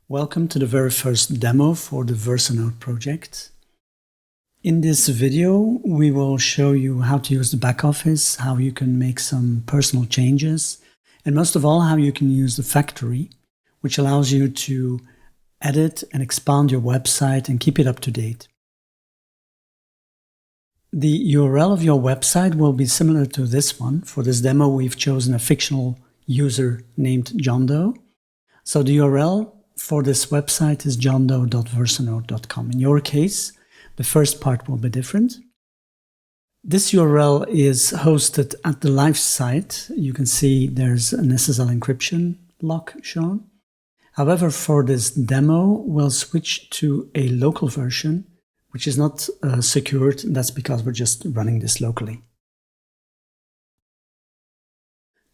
Welcome to the very first demo for the Versanode project. In this video, we will show you how to use the back office, how you can make some personal changes, and most of all, how you can use the factory, which allows you to edit and expand your website and keep it up to date. The URL of your website will be similar to this one. For this demo, we've chosen a fictional user named John Doe. So the URL for this website is johndoe.versanode.com. In your case, the first part will be different. This URL is hosted at the live site. You can see there's an SSL encryption lock shown. However, for this demo, we'll switch to a local version, which is not secured. That's because we're just running this locally.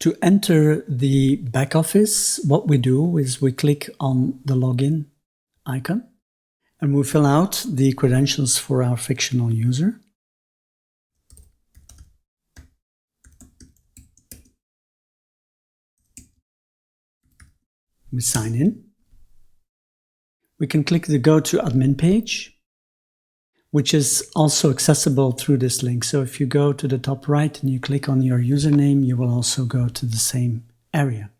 To enter the back office, what we do is we click on the login icon and we fill out the credentials for our fictional user. We sign in. We can click the Go to Admin page, which is also accessible through this link. So if you go to the top right and you click on your username, you will also go to the same area.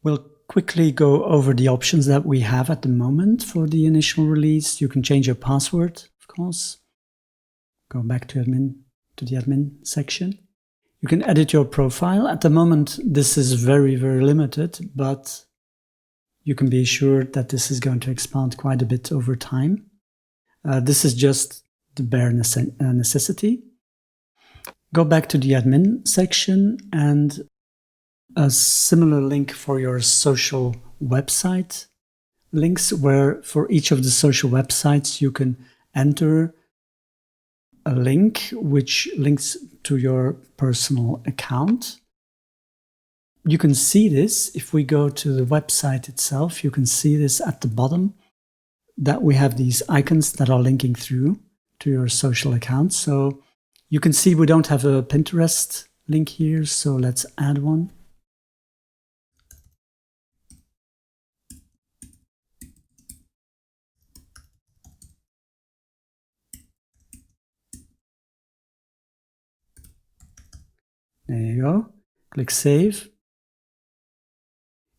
We'll quickly go over the options that we have at the moment for the initial release. You can change your password, of course. Go back to the admin section. You can edit your profile. At the moment, this is very, very limited, but you can be assured that this is going to expand quite a bit over time. This is just the bare necessity. Go back to the admin section and a similar link for your social website links, where for each of the social websites you can enter a link which links to your personal account. You can see this if we go to the website itself. You can see this at the bottom, that we have these icons that are linking through to your social account. So you can see we don't have a Pinterest link here, so let's add one. There you go. Click Save.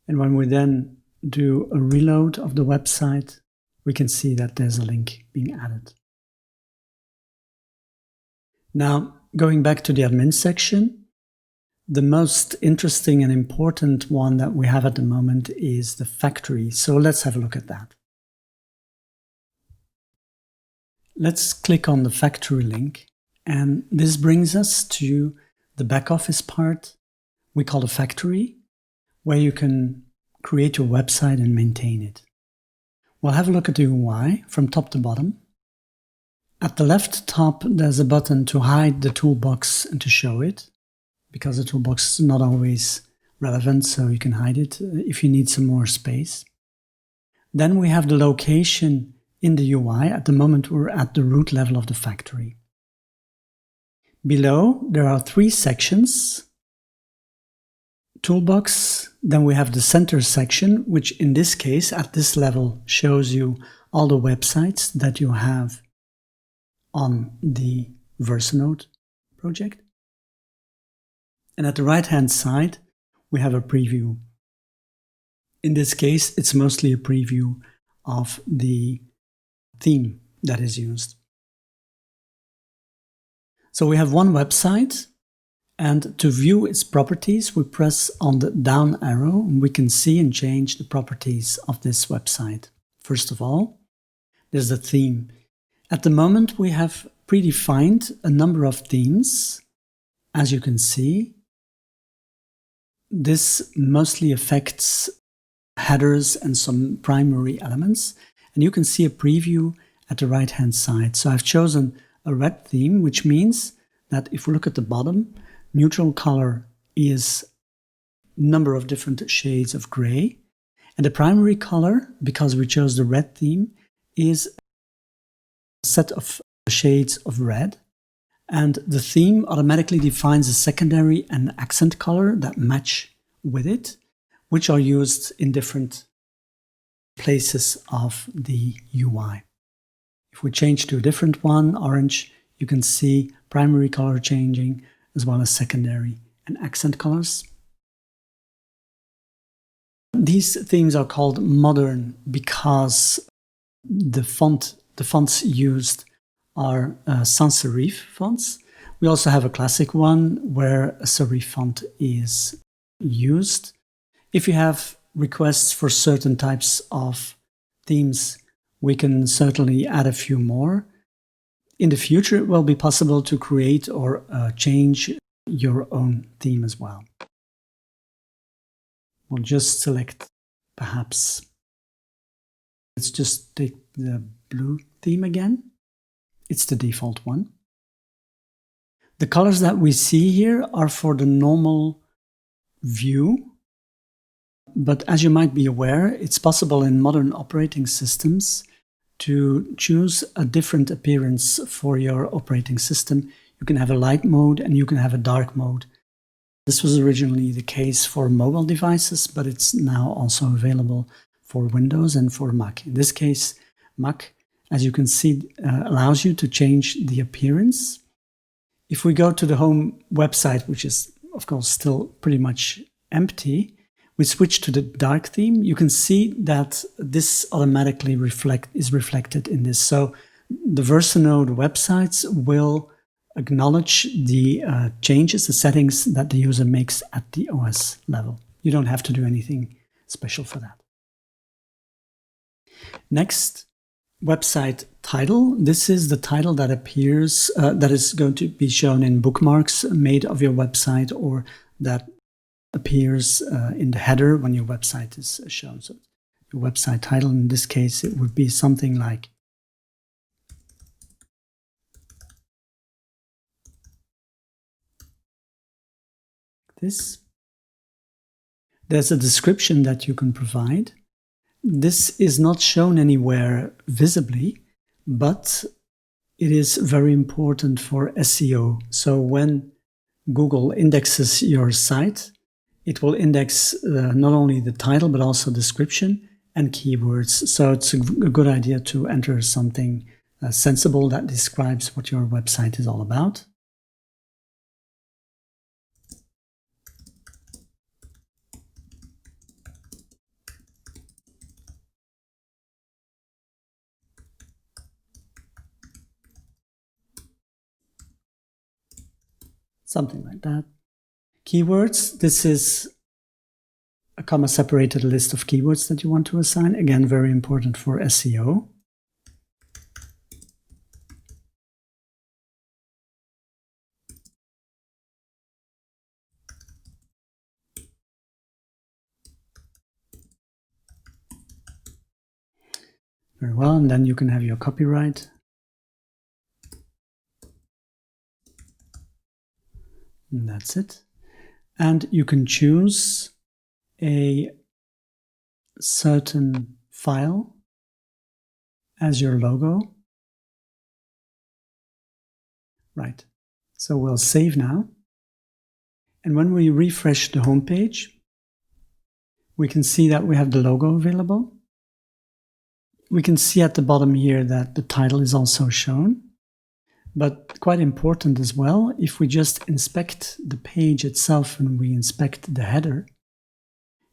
And when we then do a reload of the website, we can see that there's a link being added. Now, going back to the admin section, the most interesting and important one that we have at the moment is the factory. So let's have a look at that. Let's click on the factory link, and this brings us to the back office part we call the factory, where you can create your website and maintain it. We'll have a look at the UI from top to bottom. At the left top, there's a button to hide the toolbox and to show it, because the toolbox is not always relevant, so you can hide it if you need some more space. Then we have the location in the UI. At the moment, we're at the root level of the factory. Below, there are three sections. Toolbox, then we have the center section, which in this case, at this level, shows you all the websites that you have on the Versanode project. And at the right-hand side, we have a preview. In this case, it's mostly a preview of the theme that is used. So we have one website, and to view its properties, we press on the down arrow and we can see and change the properties of this website. First of all, there's the theme. At the moment, we have predefined a number of themes. As you can see, this mostly affects headers and some primary elements, and you can see a preview at the right-hand side. So I've chosen a red theme, which means that if we look at the bottom, neutral color is a number of different shades of gray. And the primary color, because we chose the red theme, is a set of shades of red. And the theme automatically defines a secondary and accent color that match with it, which are used in different places of the UI. If we change to a different one, orange, you can see primary color changing as well as secondary and accent colors. These themes are called modern because the fonts used are sans serif fonts. We also have a classic one where a serif font is used. If you have requests for certain types of themes, we can certainly add a few more. In the future, it will be possible to create or change your own theme as well. We'll just select, perhaps, let's just take the blue theme again. It's the default one. The colors that we see here are for the normal view, but as you might be aware, it's possible in modern operating systems to choose a different appearance for your operating system. You can have a light mode and you can have a dark mode. This was originally the case for mobile devices, but it's now also available for Windows and for Mac. In this case, Mac, as you can see, allows you to change the appearance. If we go to the home website, which is of course still pretty much empty, we switch to the dark theme, you can see that this automatically is reflected in this. So the Versanode websites will acknowledge the changes, the settings that the user makes at the OS level. You don't have to do anything special for that. Next, website title. This is the title that appears, that is going to be shown in bookmarks made of your website, or that appears in the header when your website is shown. So your website title, in this case, it would be something like this. There's a description that you can provide. This is not shown anywhere visibly, but it is very important for SEO. So when Google indexes your site, it will index not only the title, but also description and keywords. So it's a good idea to enter something sensible that describes what your website is all about. Something like that. Keywords, this is a comma-separated list of keywords that you want to assign. Again, very important for SEO. Very well, and then you can have your copyright. And that's it. And you can choose a certain file as your logo. Right. So we'll save now. And when we refresh the home page, we can see that we have the logo available. We can see at the bottom here that the title is also shown. But quite important as well, if we just inspect the page itself and we inspect the header,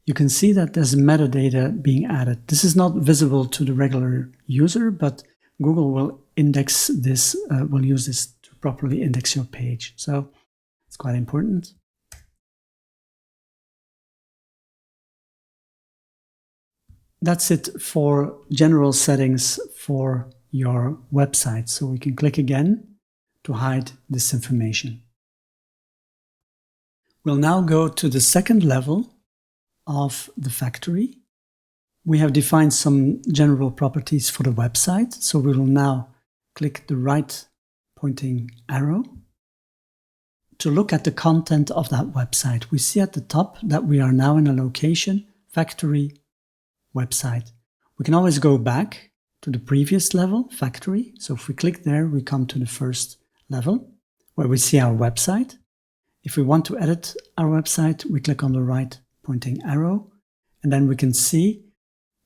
you can see that there's metadata being added. This is not visible to the regular user, but Google will index this, will use this to properly index your page. So it's quite important. That's it for general settings for your website. So we can click again to hide this information. We'll now go to the second level of the factory. We have defined some general properties for the website. So we will now click the right pointing arrow to look at the content of that website. We see at the top that we are now in a location, factory, website. We can always go back to the previous level, factory. So if we click there, we come to the first level, where we see our website. If we want to edit our website, we click on the right pointing arrow, and then we can see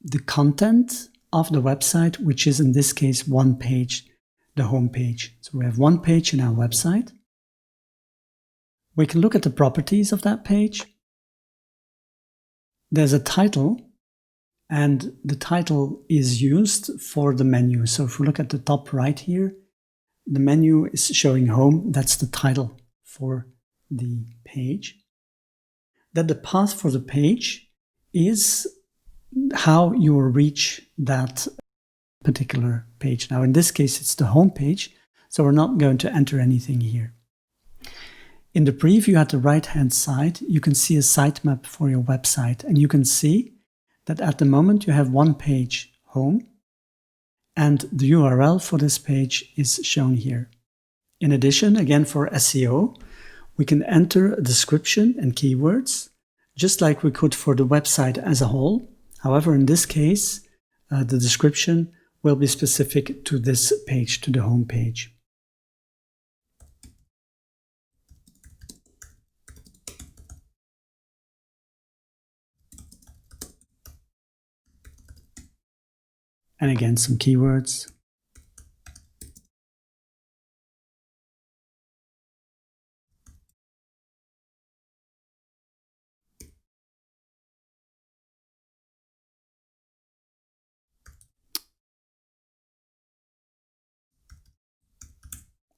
the content of the website, which is in this case one page, the home page. So we have one page in our website. We can look at the properties of that page. There's a title, and the title is used for the menu. So if we look at the top right here, the menu is showing home. That's the title for the page. That the path for the page is how you will reach that particular page. Now in this case it's the home page, so we're not going to enter anything here. In the preview at the right hand side you can see a sitemap for your website, and you can see that at the moment you have one page, home, and the URL for this page is shown here. In addition, again for SEO, we can enter a description and keywords, just like we could for the website as a whole. However, in this case, the description will be specific to this page, to the home page. And again, some keywords.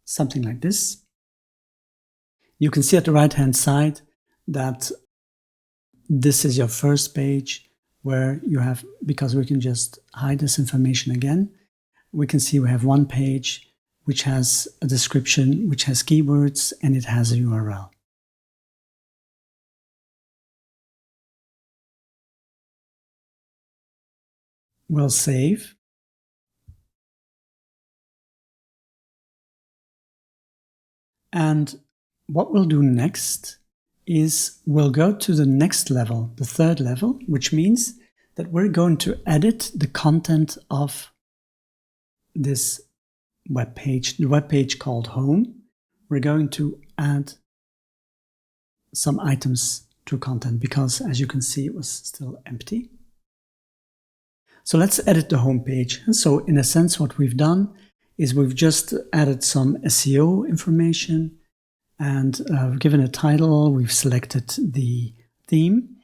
Something like this. You can see at the right hand side that this is your first page, where you have, because we can just hide this information again, we can see we have one page which has a description, which has keywords, and it has a URL. We'll save. And what we'll do next is we'll go to the next level, the third level, which means that we're going to edit the content of this web page, the web page called home. We're going to add some items to content because, as you can see, it was still empty. So let's edit the home page. And so in a sense, what we've done is we've just added some SEO information, and given a title, we've selected the theme.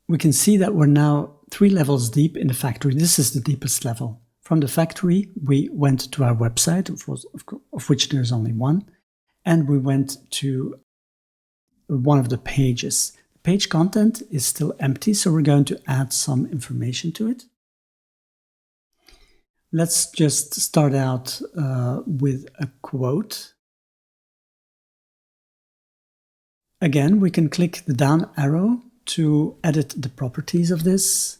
We can see that we're now 3 levels deep in the factory. This is the deepest level. From the factory, we went to our website, of which there's only one, and we went to one of the pages. The page content is still empty, so we're going to add some information to it. Let's just start out with a quote. Again, we can click the down arrow to edit the properties of this.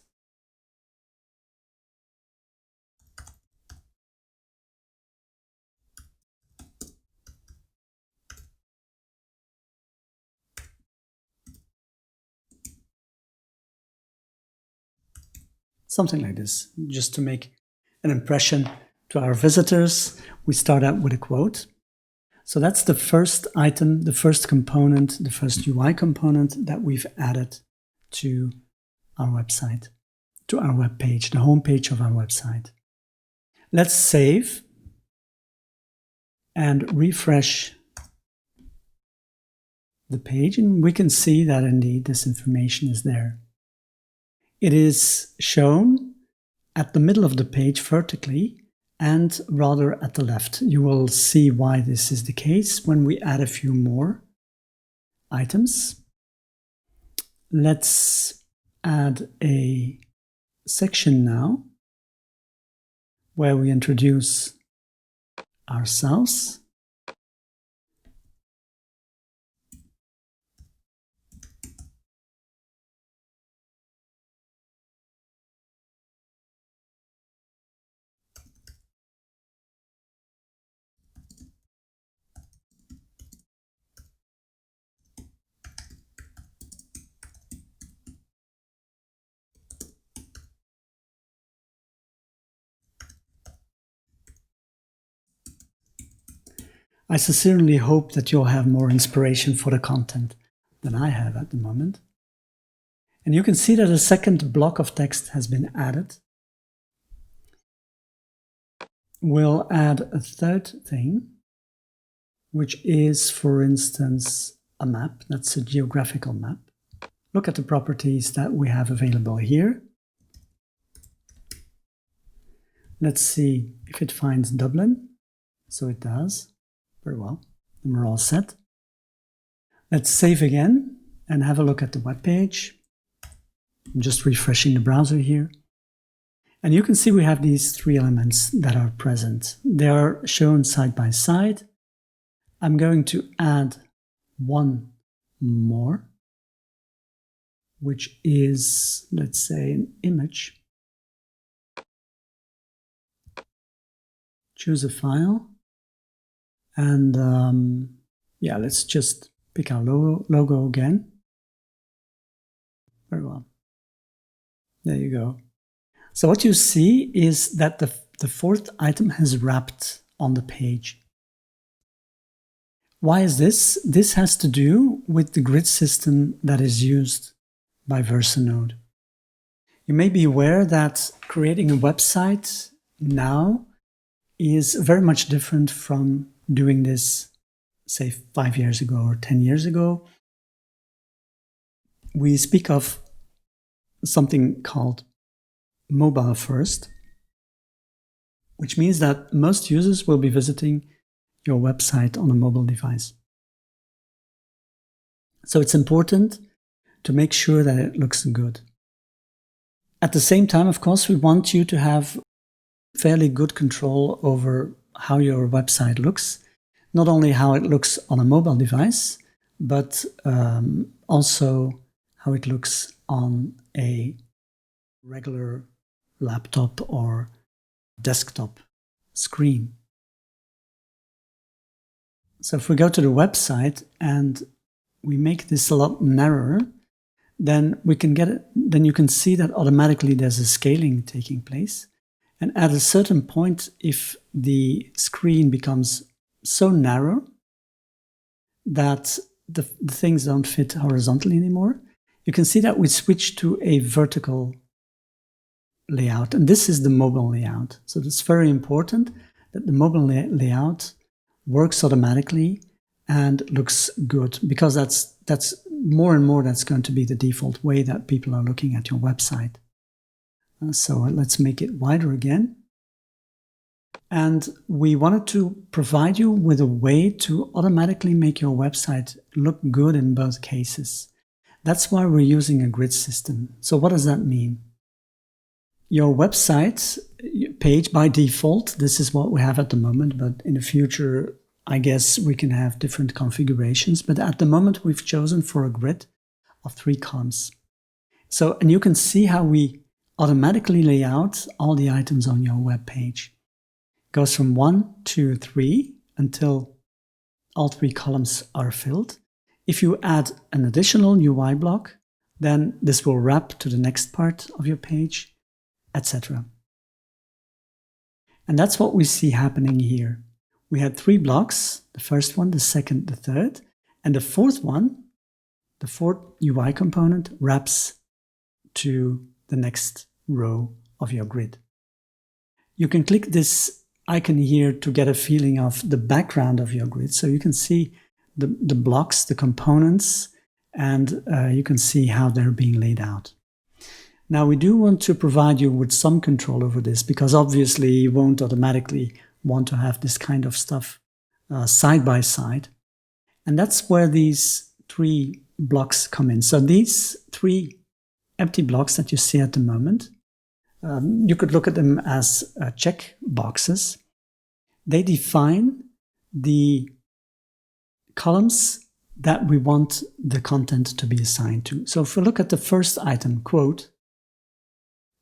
Something like this, just to make an impression to our visitors. We start out with a quote. So that's the first item, the first component, the first UI component that we've added to our website, to our web page, the home page of our website. Let's save and refresh the page, and we can see that indeed this information is there. It is shown at the middle of the page vertically and rather at the left. You will see why this is the case when we add a few more items. Let's add a section now where we introduce ourselves. I sincerely hope that you'll have more inspiration for the content than I have at the moment. And you can see that a second block of text has been added. We'll add a third thing, which is, for instance, a map. That's a geographical map. Look at the properties that we have available here. Let's see if it finds Dublin. So it does. Very well. And we're all set. Let's save again and have a look at the web page. I'm just refreshing the browser here. And you can see we have these three elements that are present. They are shown side by side. I'm going to add one more, which is, let's say, an image. Choose a file. And yeah, let's just pick our logo again. Very well. There you go. So what you see is that the fourth item has wrapped on the page. Why is this? This has to do with the grid system that is used by Versanode. You may be aware that creating a website now is very much different from doing this, say, 5 years ago or 10 years ago. We speak of something called mobile first, which means that most users will be visiting your website on a mobile device. So it's important to make sure that it looks good. At the same time, of course, we want you to have fairly good control over how your website looks, not only how it looks on a mobile device, but also how it looks on a regular laptop or desktop screen. So if we go to the website and we make this a lot narrower, then we can get it. Then you can see that automatically there's a scaling taking place. And at a certain point, if the screen becomes so narrow that the things don't fit horizontally anymore, you can see that we switch to a vertical layout. And this is the mobile layout. So it's very important that the mobile layout works automatically and looks good, because that's more and more that's going to be the default way that people are looking at your website. So let's make it wider again. And we wanted to provide you with a way to automatically make your website look good in both cases. That's why we're using a grid system. So what does that mean? Your website page by default, this is what we have at the moment, but in the future, I guess we can have different configurations. But at the moment, we've chosen for a grid of 3 columns. So, and you can see how we automatically lay out all the items on your web page. It goes from 1 to 3 until all 3 columns are filled. If you add an additional UI block, then this will wrap to the next part of your page, etc. And that's what we see happening here. We had 3 blocks, the first one, the second, the third, and the fourth one, the fourth UI component, wraps to the next row of your grid. You can click this icon here to get a feeling of the background of your grid. So you can see the blocks, the components, and you can see how they're being laid out. Now we do want to provide you with some control over this, because obviously you won't automatically want to have this kind of stuff side by side. And that's where these 3 blocks come in. So these 3 empty blocks that you see at the moment, you could look at them as check boxes. They define the columns that we want the content to be assigned to. So if we look at the first item, quote,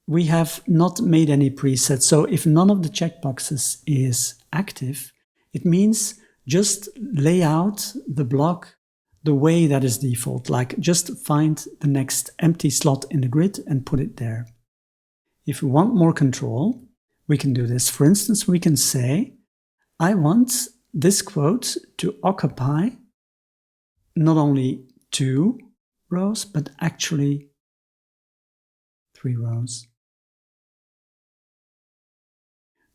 we have not made any presets. So if none of the checkboxes is active, it means just lay out the block the way that is default, like just find the next empty slot in the grid and put it there. If we want more control, we can do this. For instance, we can say, I want this quote to occupy not only 2 rows, but actually 3 rows.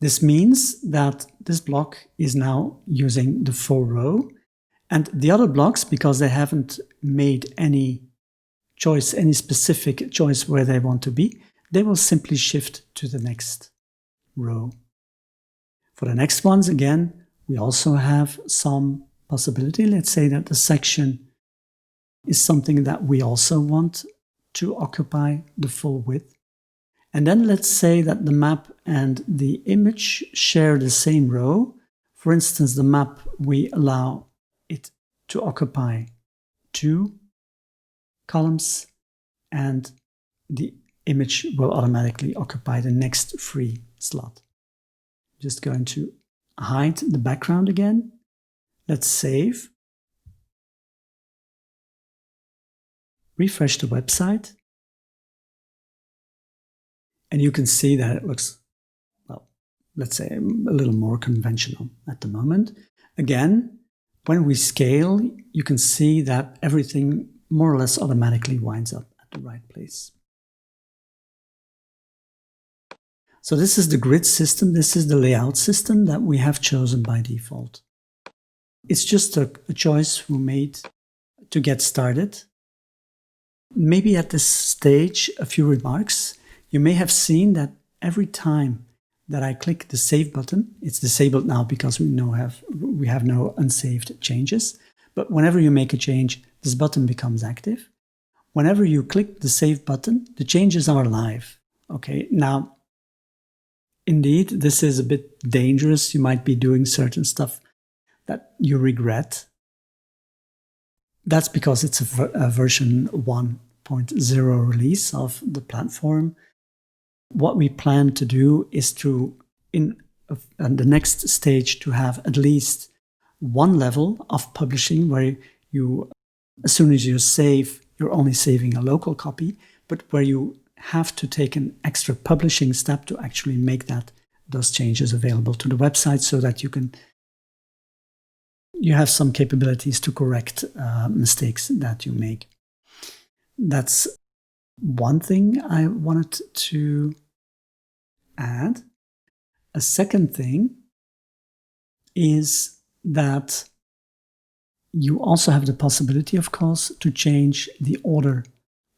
This means that this block is now using the 4 row, and the other blocks, because they haven't made any choice, any specific choice where they want to be, they will simply shift to the next row. For the next ones, again, we also have some possibility. Let's say that the section is something that we also want to occupy the full width. And then let's say that the map and the image share the same row. For instance, the map, we allow it to occupy 2 columns, and the image will automatically occupy the next free slot. Just going to hide the background again. Let's save. Refresh the website. And you can see that it looks, well, let's say a little more conventional at the moment. Again, when we scale, you can see that everything more or less automatically winds up at the right place. So this is the grid system. This is the layout system that we have chosen by default. It's just a choice we made to get started. Maybe at this stage, a few remarks. You may have seen that every time that I click the Save button, it's disabled now because we have no unsaved changes. But whenever you make a change, this button becomes active. Whenever you click the Save button, the changes are live. Okay, now, indeed, this is a bit dangerous. You might be doing certain stuff that you regret. That's because it's a version 1.0 release of the platform. What we plan to do is to, in the next stage, to have at least one level of publishing where you, as soon as you save, you're only saving a local copy, but where you have to take an extra publishing step to actually make those changes available to the website, so that you have some capabilities to correct mistakes that you make. That's one thing I wanted to add. A second thing is that you also have the possibility, of course, to change the order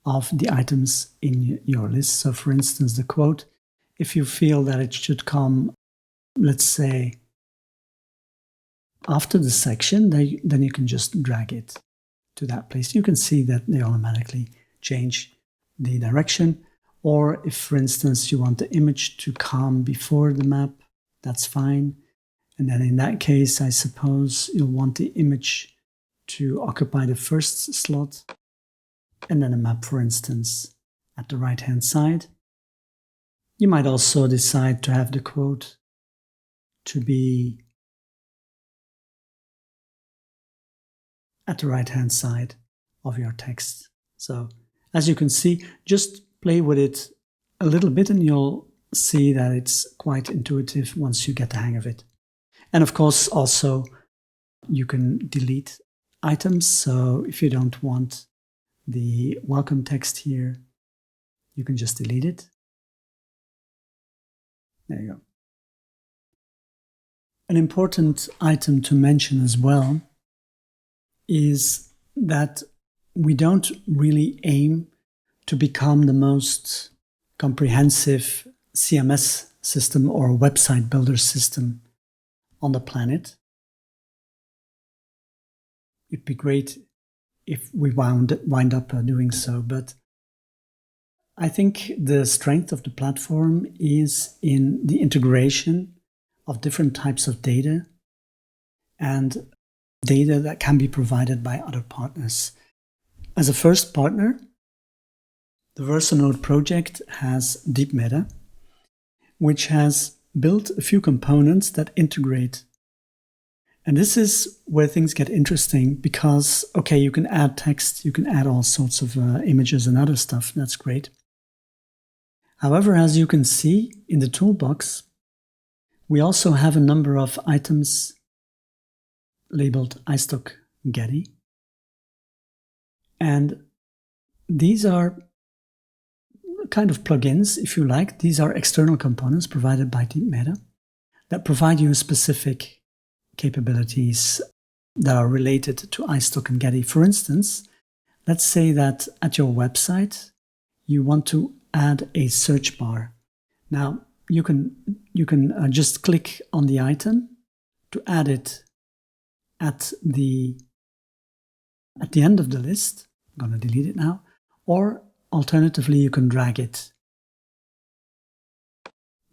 of the items in your list. So for instance, the quote, if you feel that it should come, let's say, after the section, then you can just drag it to that place. You can see that they automatically change the direction. Or if, for instance, you want the image to come before the map, that's fine. And then in that case, I suppose you'll want the image to occupy the first slot, and then a map, for instance, at the right-hand side. You might also decide to have the quote to be at the right-hand side of your text. So, as you can see, just play with it a little bit and you'll see that it's quite intuitive once you get the hang of it. And of course, also, you can delete items. So if you don't want the welcome text here, you can just delete it. There you go. An important item to mention as well is that we don't really aim to become the most comprehensive CMS system or website builder system on the planet. It'd be great if we wind up doing so, but I think the strength of the platform is in the integration of different types of data and data that can be provided by other partners. As a first partner, the Versanode project has DeepMeta, which has built a few components that integrate. And this is where things get interesting because, okay, you can add text, you can add all sorts of images and other stuff. That's great. However, as you can see in the toolbox, we also have a number of items labeled iStock Getty. And these are kind of plugins, if you like. These are external components provided by DeepMeta that provide you specific capabilities that are related to iStock and Getty. For instance, let's say that at your website, you want to add a search bar. Now, you can just click on the item to add it at the end of the list. I'm going to delete it now. Or alternatively, you can drag it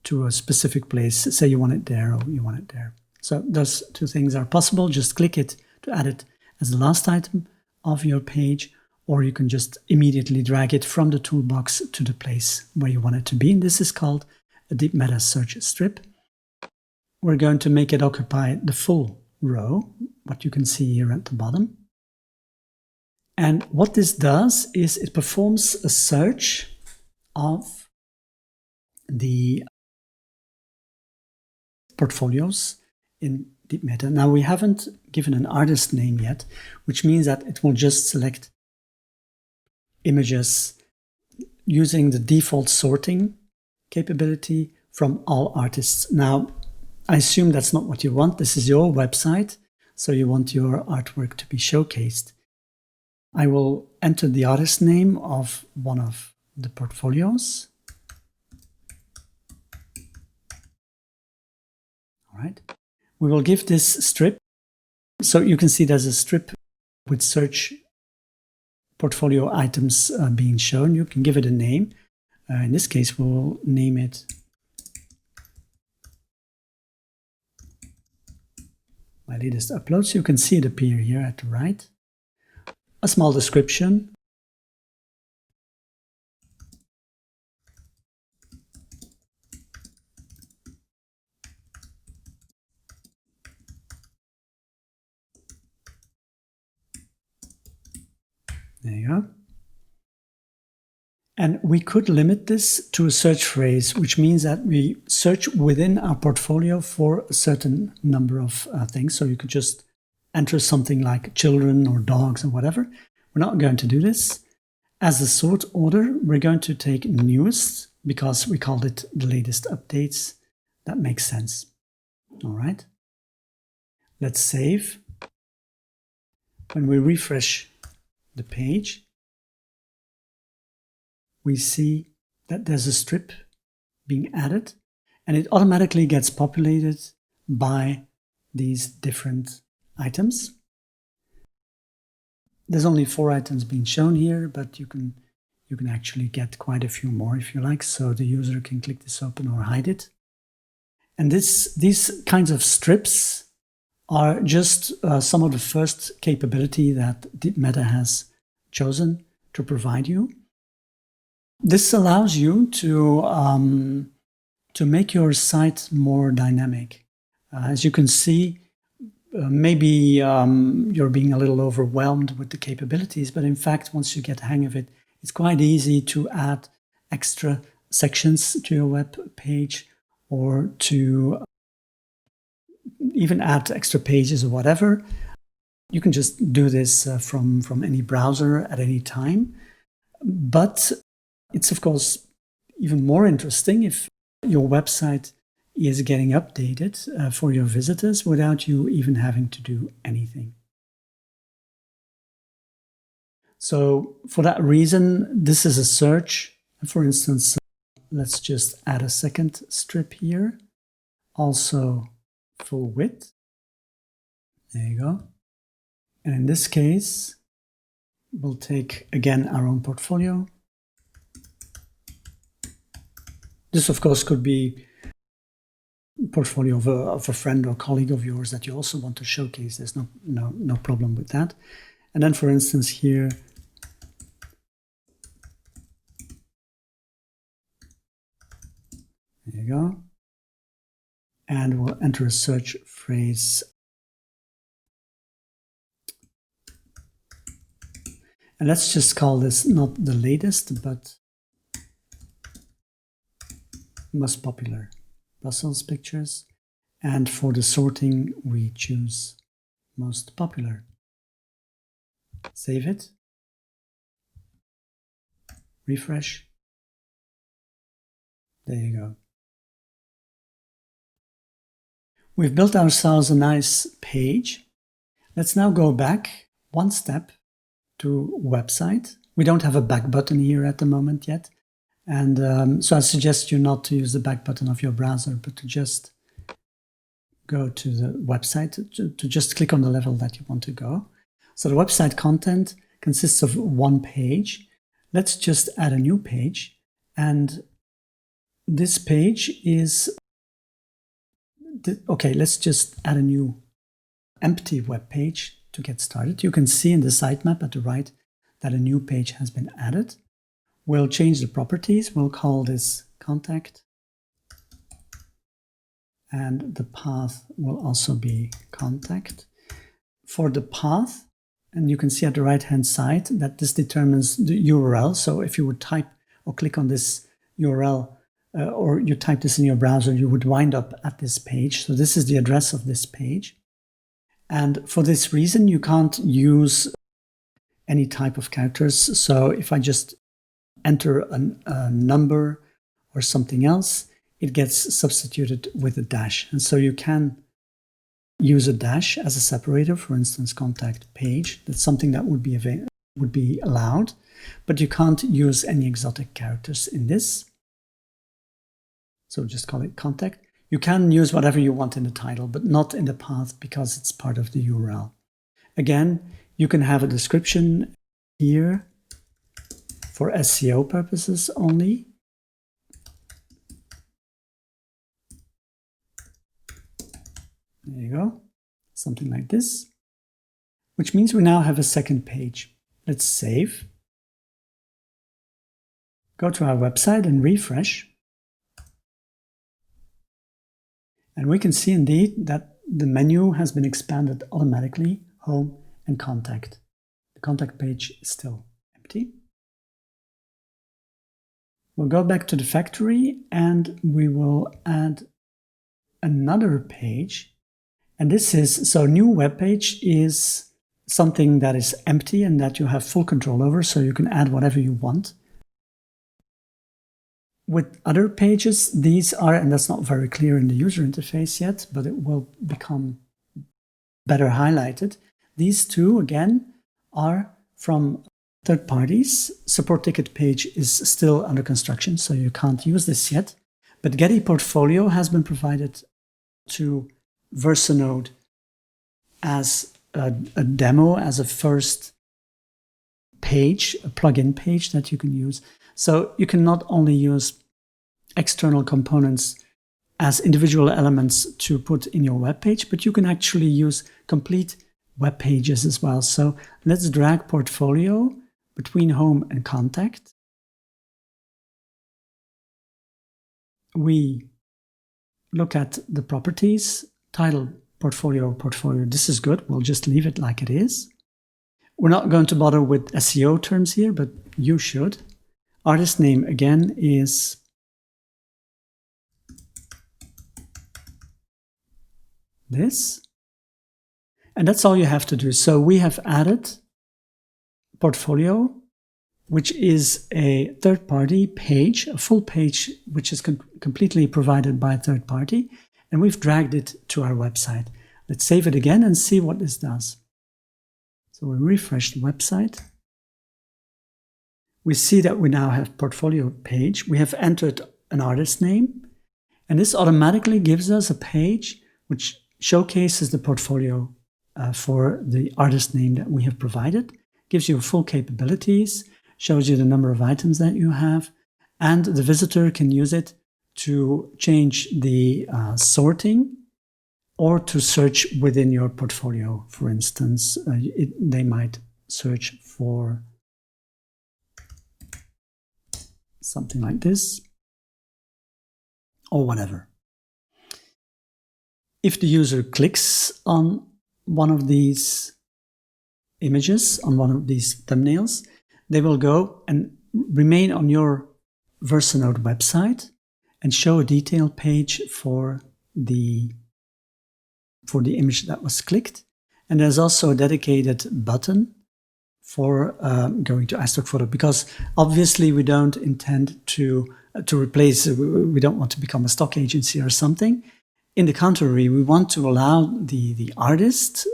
to a specific place. Say you want it there or you want it there. So those two things are possible. Just click it to add it as the last item of your page, or you can just immediately drag it from the toolbox to the place where you want it to be. And this is called a DeepMeta search strip. We're going to make it occupy the full row, what you can see here at the bottom. And what this does is it performs a search of the portfolios in DeepMeta. Now, we haven't given an artist name yet, which means that it will just select images using the default sorting capability from all artists. Now, I assume that's not what you want. This is your website, so you want your artwork to be showcased. I will enter the artist name of one of the portfolios. All right. We will give this strip. So you can see there's a strip with search portfolio items being shown. You can give it a name. In this case, we'll name it my latest uploads. You can see it appear here at the right. A small description. There you go. And we could limit this to a search phrase, which means that we search within our portfolio for a certain number of things. So you could just enter something like children or dogs or whatever. We're not going to do this. As a sort order, we're going to take newest because we called it the latest updates. That makes sense. All right. Let's save. When we refresh the page, we see that there's a strip being added, and it automatically gets populated by these different items. There's only 4 items being shown here, but you can actually get quite a few more if you like, so the user can click this open or hide it. And these kinds of strips are just some of the first capability that DeepMeta has chosen to provide you. This allows you to make your site more dynamic. As you can see, maybe you're being a little overwhelmed with the capabilities, but in fact, once you get the hang of it, it's quite easy to add extra sections to your web page, or to even add extra pages or whatever. You can just do this from any browser at any time. But it's, of course, even more interesting if your website is getting updated for your visitors without you even having to do anything. So for that reason, this is a search. For instance, let's just add a second strip here. Also full width. There you go. And in this case, we'll take again our own portfolio. This, of course, could be a portfolio of a friend or colleague of yours that you also want to showcase. There's no problem with that. And then, for instance, here, there you go. And we'll enter a search phrase. And let's just call this not the latest, but most popular Brussels pictures. And for the sorting, we choose most popular. Save it. Refresh. There you go. We've built ourselves a nice page. Let's now go back one step to website. We don't have a back button here at the moment yet. And so I suggest you not to use the back button of your browser, but to just go to the website, to just click on the level that you want to go. So the website content consists of one page. Let's just add a new page. And this page is, okay, let's just add a new empty web page to get started. You can see in the sitemap at the right that a new page has been added. We'll change the properties. We'll call this contact. And the path will also be contact. For the path, and you can see at the right-hand side that this determines the URL. So if you would type or click on this URL, or you type this in your browser, you would wind up at this page. So this is the address of this page. And for this reason, you can't use any type of characters. So if I just enter a number or something else, it gets substituted with a dash. And so you can use a dash as a separator, for instance, contact page. That's something that would be allowed, but you can't use any exotic characters in this. So just call it contact. You can use whatever you want in the title, but not in the path because it's part of the URL. Again, you can have a description here for SEO purposes only. There you go, something like this, which means we now have a second page. Let's save. Go to our website and refresh. And we can see indeed that the menu has been expanded automatically, home and contact. The contact page is still empty. We'll go back to the factory and we will add another page. And this is, so new web page is something that is empty and that you have full control over, so you can add whatever you want. With other pages, these are, and that's not very clear in the user interface yet, but it will become better highlighted. These two, again, are from third parties. Support ticket page is still under construction, so you can't use this yet. But Getty Portfolio has been provided to Versanode as a demo, as a first page, a plugin page that you can use. So you can not only use external components as individual elements to put in your web page, but you can actually use complete web pages as well. So let's drag Portfolio between home and contact. We look at the properties, title, portfolio. This is good. We'll just leave it like it is. We're not going to bother with SEO terms here, but you should. Artist name again is this. And that's all you have to do. So we have added Portfolio, which is a third-party page, a full page, which is completely provided by a third party. And we've dragged it to our website. Let's save it again and see what this does. So we refresh the website. We see that we now have Portfolio page. We have entered an artist name. And this automatically gives us a page which showcases the portfolio for the artist name that we have provided. Gives you full capabilities, shows you the number of items that you have, and the visitor can use it to change the sorting or to search within your portfolio. For instance, they might search for something like this or whatever. If the user clicks on one of these images, on one of these thumbnails, they will go and remain on your Versanode website and show a detail page for the image that was clicked. And there's also a dedicated button for going to iStockphoto, because obviously we don't intend to replace, we don't want to become a stock agency or something. In the contrary, we want to allow the artist,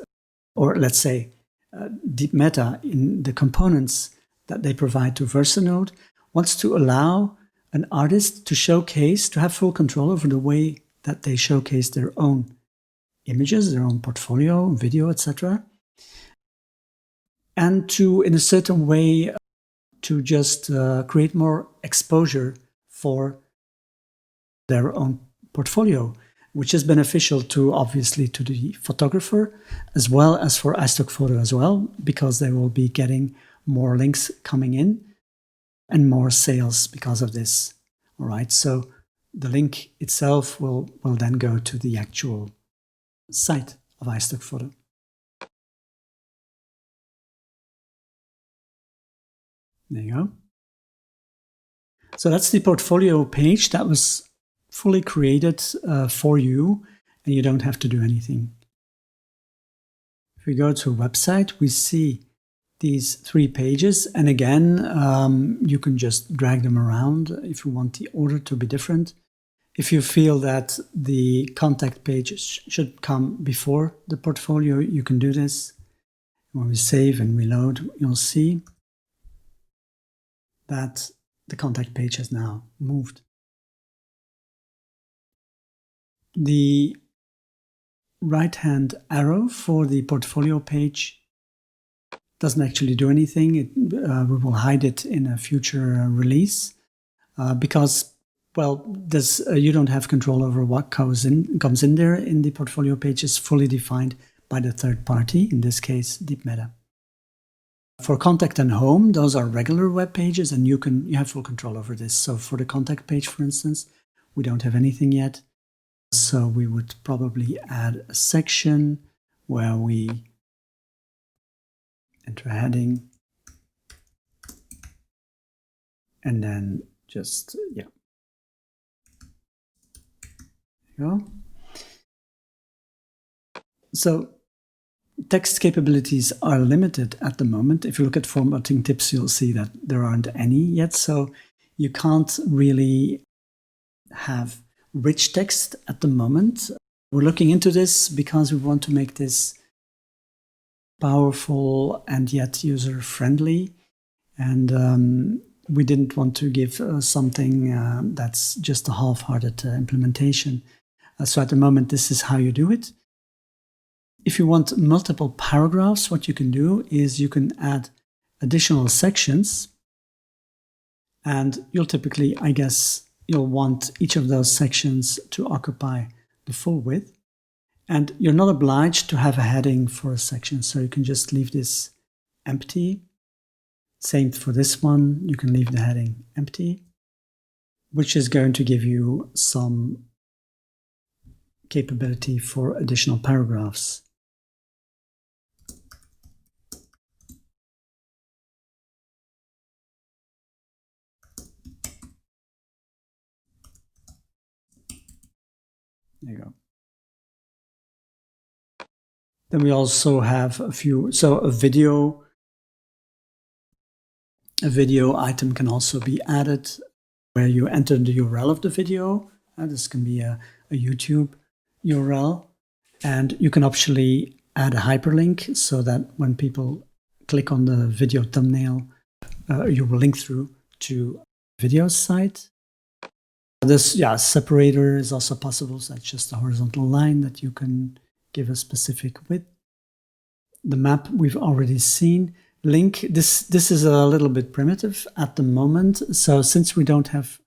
or let's say DeepMeta in the components that they provide to Versanode, wants to allow an artist to showcase, to have full control over the way that they showcase their own images, their own portfolio, video, etc. And to, in a certain way, to just create more exposure for their own portfolio, which is beneficial to, obviously, to the photographer, as well as for iStockphoto as well, because they will be getting more links coming in and more sales because of this. All right, so the link itself will then go to the actual site of iStockphoto. There you go. So that's the portfolio page that was fully created for you, and you don't have to do anything. If we go to a website, we see these 3 pages, and again, you can just drag them around if you want the order to be different. If you feel that the contact page should come before the portfolio, you can do this. When we save and reload, you'll see that the contact page has now moved. The right-hand arrow for the portfolio page doesn't actually do anything. We will hide it in a future release because, well, you don't have control over what comes in there in the portfolio page. Is fully defined by the third party, in this case, DeepMeta. For contact and home, those are regular web pages, and you have full control over this. So for the contact page, for instance, we don't have anything yet. So we would probably add a section where we enter a heading, and then just, yeah. There you go. So text capabilities are limited at the moment. If you look at formatting tips, you'll see that there aren't any yet. So you can't really have rich text at the moment. We're looking into this because we want to make this powerful and yet user-friendly. And we didn't want to give something that's just a half-hearted implementation. So at the moment, this is how you do it. If you want multiple paragraphs, what you can do is you can add additional sections, and you'll typically, I guess, you'll want each of those sections to occupy the full width. And you're not obliged to have a heading for a section, so you can just leave this empty. Same for this one, you can leave the heading empty, which is going to give you some capability for additional paragraphs. There you go. Then we also have a few, so a video item can also be added where you enter the URL of the video. This can be a YouTube URL, and you can optionally add a hyperlink so that when people click on the video thumbnail, you will link through to video site. This, separator is also possible. So that's just a horizontal line that you can give a specific width. The map we've already seen. Link, this is a little bit primitive at the moment. So since we don't have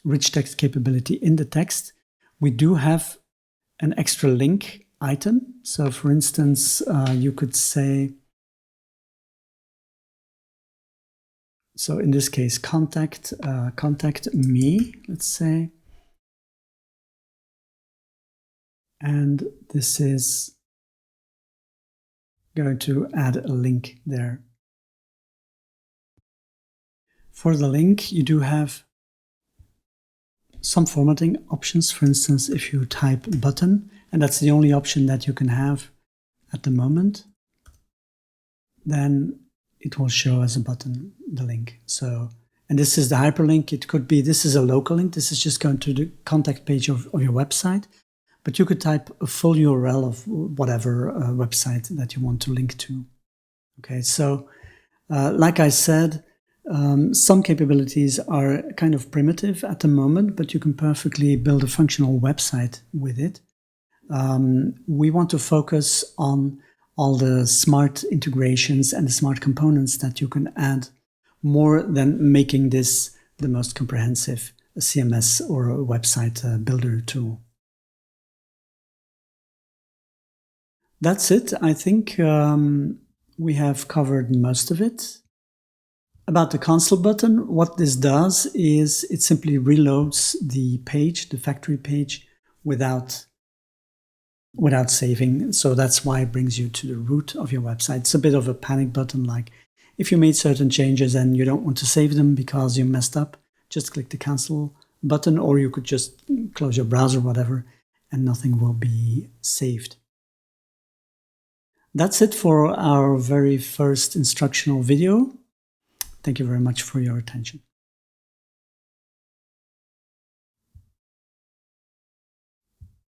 rich text capability in the text, we do have an extra link item. So for instance, you could say, so in this case, contact me, let's say. And this is going to add a link there. For the link, you do have some formatting options. For instance, if you type button, and that's the only option that you can have at the moment. then it will show as a button, the link. So, and this is the hyperlink. It could be, this is a local link. This is just going to the contact page of your website, but you could type a full URL of whatever website that you want to link to. Okay, so like I said, some capabilities are kind of primitive at the moment, but you can perfectly build a functional website with it. We want to focus on all the smart integrations and the smart components that you can add, more than making this the most comprehensive CMS or a website builder tool. That's it. I think we have covered most of it. About the cancel button, what this does is it simply reloads the page, the factory page, without saving. So that's why it brings you to the root of your website. It's a bit of a panic button, like if you made certain changes and you don't want to save them because you messed up, just click the cancel button, or you could just close your browser, whatever, and nothing will be saved. That's it for our very first instructional video. Thank you very much for your attention.